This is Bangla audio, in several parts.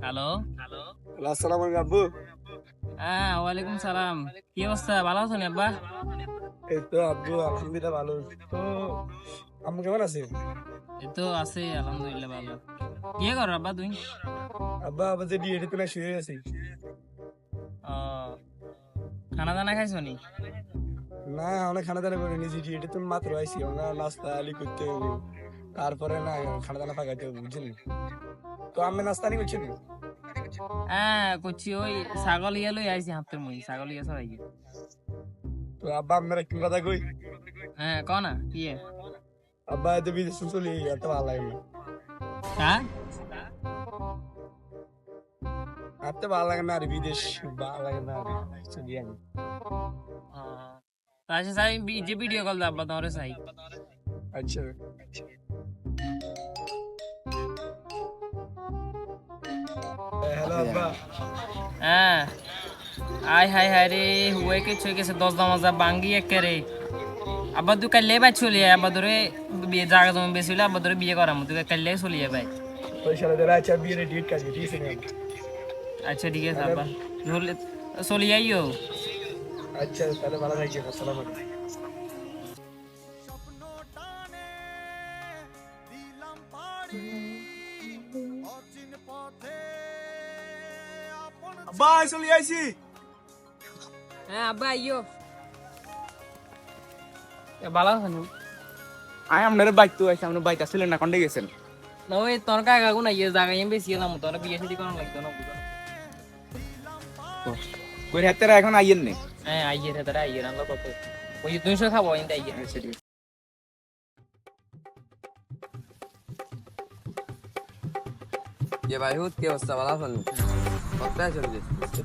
হ্যালো। আসসালামু আলাইকুম আব্বু। হ্যাঁ, ওয়ালাইকুম সালাম। কি অবস্থা, ভালো আছেন আব্বা? এই তো আব্বু আলহামদুলিল্লাহ ভালো। তো আম্মু কেমন আছে? এই তো আছে, আলহামদুলিল্লাহ ভালো। কি করো আব্বা তুই? আব্বা আমাদের ডিএডি তো না শুয়ে আছি। ও, খানা দানা খাইছো নি? না অনেক খানা দানা করে নিয়েছি, ডিএডি তো মাত্র আইছি, আমরা নাস্তা আলি করতে হবে, তারপরে না খানা দানা পাকাইতে হবে বুঝছেন। তো আমি নাস্তা আনি করছেন? হ্যাঁ করছি, ওই ছাগল ইয়ে লই আইছি হাতের মুই, ছাগল ইয়ে সবাই। তো আব্বা আপনার একটু কথা কই। হ্যাঁ ক না কি আব্বা এত বিদেশে চলে এত ভালো লাগে না, হ্যাঁ? এত ভালো লাগে না আর বিদেশ ভালো লাগে না আর চলি আমি। আচ্ছা সাই, যে ভিডিও কল দে আব্বা তোমারে সাই। আচ্ছা হ্যালো আব্বা। হ্যাঁ, আয় হায় হায় রে, হুয়ে কে ছুঁয়ে গেছে 10 মজা বাঙ্গি একে রে। আব্বা তুই কাল্লে বাই চলে আয়, আব্বা ধরে বিয়ে জায়গা জমি বেশি হলে আব্বা ধরে বিয়ে করাম, তুই কাল্লে চলে আয় ভাই। ওই সালে ধরে আচ্ছা বিয়ের ডেট কাটবে ঠিক আছে? আচ্ছা ঠিক আছে আব্বা, ধরলে চলে আইও। আচ্ছা তাহলে ভালো থাকবেন, আসসালামু আলাইকুম। আব্বা চলে আইছি। হ্যাঁ আব্বা আইও। ভালো আছেন? আয় আপনার বাইক তো আছে, আপনার বাইক আসলে না কন্ডে গেছেন? না ওই তোর কাকা গুনা ইয়ে জায়গা এম বেশি এলাম, তোর বিয়ে শাদী করানো লাগতো না বুঝো। কই হাতেরা এখন আইয়েন নে। হ্যাঁ আইয়ে রে, তারা আইয়ে রান্না কত ওই 200 খাবো ইন্দা আইয়ে। ये भाई हुत के अवस्था वाला फल पता है चल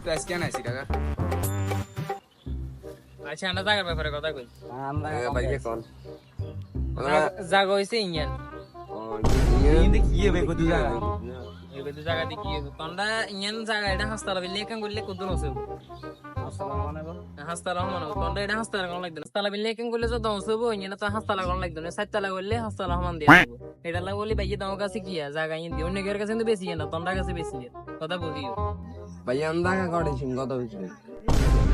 তো আজকে না আইছি কাকা। আচ্ছা আমরা জায়গার ব্যাপারে কথা কই। ये भाई ये कौन জায়গা হইছে ইঞ্জান, ইন্দে কি হবে কত জায়গা? এই বেদু জায়গা দি কি তোমরা ইঞ্জান জায়গা এটা হাসপাতাল বিলে কাম করলে কত আছে? হাসপাতাল হমন তোমরা এটা হাসপাতাল কোন লাগবে? হাসপাতাল বিলে কাম করলে তো 10 হবো, ইঞ্জান তো হাসপাতাল কোন লাগবে না, 7 তলা করলে হাসপাতাল হমন দিয়া দেব। এটা লাগি বলি ভাই তোমার কাছে কি আছে জায়গা ইন দিও, অন্যের কাছে কিন্তু বেশি না, তোমরা কাছে বেশি কথা বুঝিও। भाई अंधा का कौड़ी सिंह को तो बिचले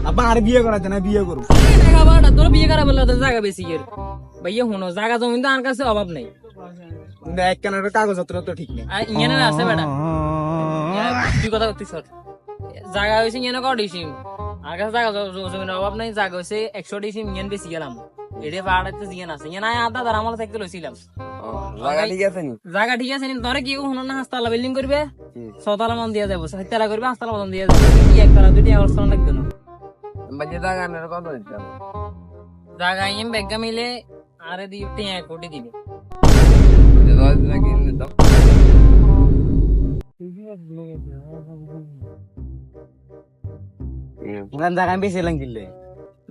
আব্বা আর বিয়ে করাতে না, বিয়ে করব। টাকা বাড়া তোর বিয়ে করা বললে তো জায়গা বেশি এর ভাইয়া হুনো, জায়গা জমি তো আর কাছে অভাব নাই। কিন্তু এক কানার কাগজপত্র তো ঠিক নেই। আর ইঞ্জানের আছে বেটা, তুই কথা করতিস সর। জায়গা হয়েছে ইঞ্জানে কর ডিসিম, আর কাছে জায়গা জমির অভাব নাই, জায়গা হয়েছে 100 ডিসিম, ইঞ্জান বেশি গেলাম। এটা পাহাড়াতে জিয়ান আছে, ইঞ্জান আয় আধা তার আমার থেকে লইছিলাম। लगा ठीक है नहीं জায়গা ঠিক আছে নি, তোরে কি হুনো না হাসতালা বিল্ডিং করবে, 6 তলা মান দিয়া যাবো, 7 তলা করবে, 5 তলা মান দিয়া যাবো, কি একতলা দুটি অবস্থান লাগবে না। भाई दा का मेरे को तो इतना জায়গা ইম বেগা মিলে আরে দি 3 কোটি দিবে। मुझे तो इतना गिन लेता গান জায়গা বেশি লাগিলে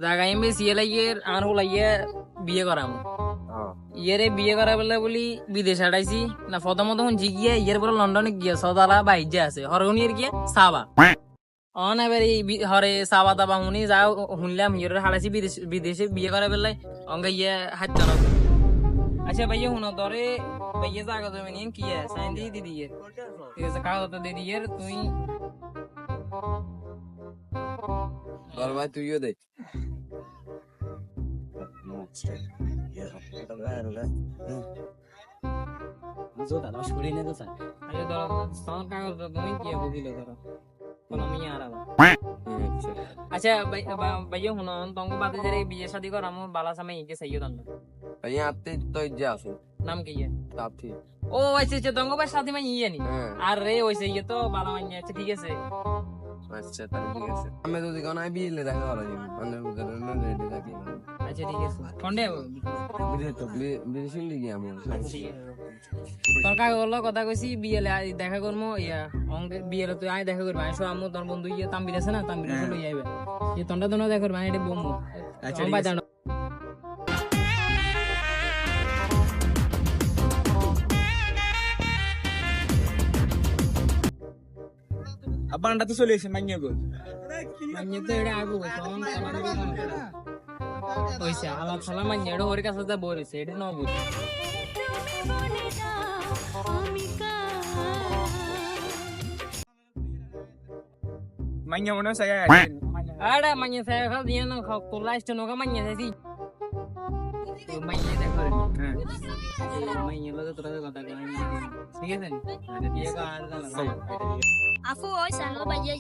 জায়গা ইম বেশি লাগিয়ে আর হলাইয়ে বিয়ে করাম। हां ইয়েরে বিয়ে করা বলে বলি বিদেশ হাঁটাইছি না, প্রথমত হন জিগিয়ে ইয়ের পরে লন্ডনে গিয়ে সদালা বাইজে আছে হরগনির গিয়ে সাবা অন এবার এই হরে সাবা দাবা হুনি যা শুনলাম ইয়ের হাঁটাইছি বিদেশে বিয়ে করা বেলায় অঙ্গ ইয়ে হাত জানো। আচ্ছা ভাইয়া হুনো ধরে ভাইয়া জায়গা জমি নিয়ে কি সাইন দিয়ে দিদি ইয়ে, ঠিক আছে কাগজ দিদি ইয়ের তুই और भाई तू यो दे আচ্ছা ধরো তোমার কাগজ তুমি কি বুঝিল ধরো কোনো আমি আর আচ্ছা ভাইয়া হুনো তোমাকে বাদে যে বিয়ে শাদী করাম বালা সামনে ইকে চাইও দন্ড भाई आते तो इज्जा आसो নাম কি ইয়ে? साथ थी ও আচ্ছা আচ্ছা তোমাকে ভাই শাদী মাই ইয়ে নি हां আর রে ওইছে ইয়ে তো বালা মাই আচ্ছা ঠিক আছে। अच्छा तारी ठीक है हमें तो दिखाना है भी ले देखा वाला जी हमने उधर ना रेडी देखी আচ্ছা ঠিক আছে ফন্ডে বিদেশ তো বিদেশিং দিকে আমি তোর কাকে বললো কথা কইছি বিয়েলে দেখা করবো ইয়া অঙ্কে বিয়েলে তুই আয় দেখা করবি আইসো আমু তোর বন্ধু ইয়ে তাম্বির আছে না তাম্বির লই আইবে এই তন্ডা দোনো দেখা করবি এটা বমু। আচ্ছা আব্বা আন্ডা তো চলে এসে মাইয়া গো। মাইনে তো এটা আগু ওইসে আলাপ সালাম মাইনে এটা ওর কাছে যা বলিছে এটা ন বুঝ মাইয়া মনে হয় আরে মাইয়া সাহেব খাল দিয়ে না খাও তো লাস্ট নৌকা মাইয়া যাইছি তো মাইয়া দেখ করে মাইয়া লগে তোরা কথা কই ঠিক আছে নি দিয়ে কা আর জানা Aku hoy salo bayi.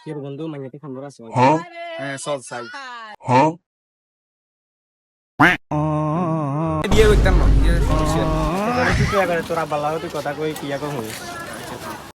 তোর বন্ধু মাইয়াতে খান বড় আছে হ্যাঁ সব সাই বিয়ে করতাম না তোরা বালা তুই কথা কই কি কো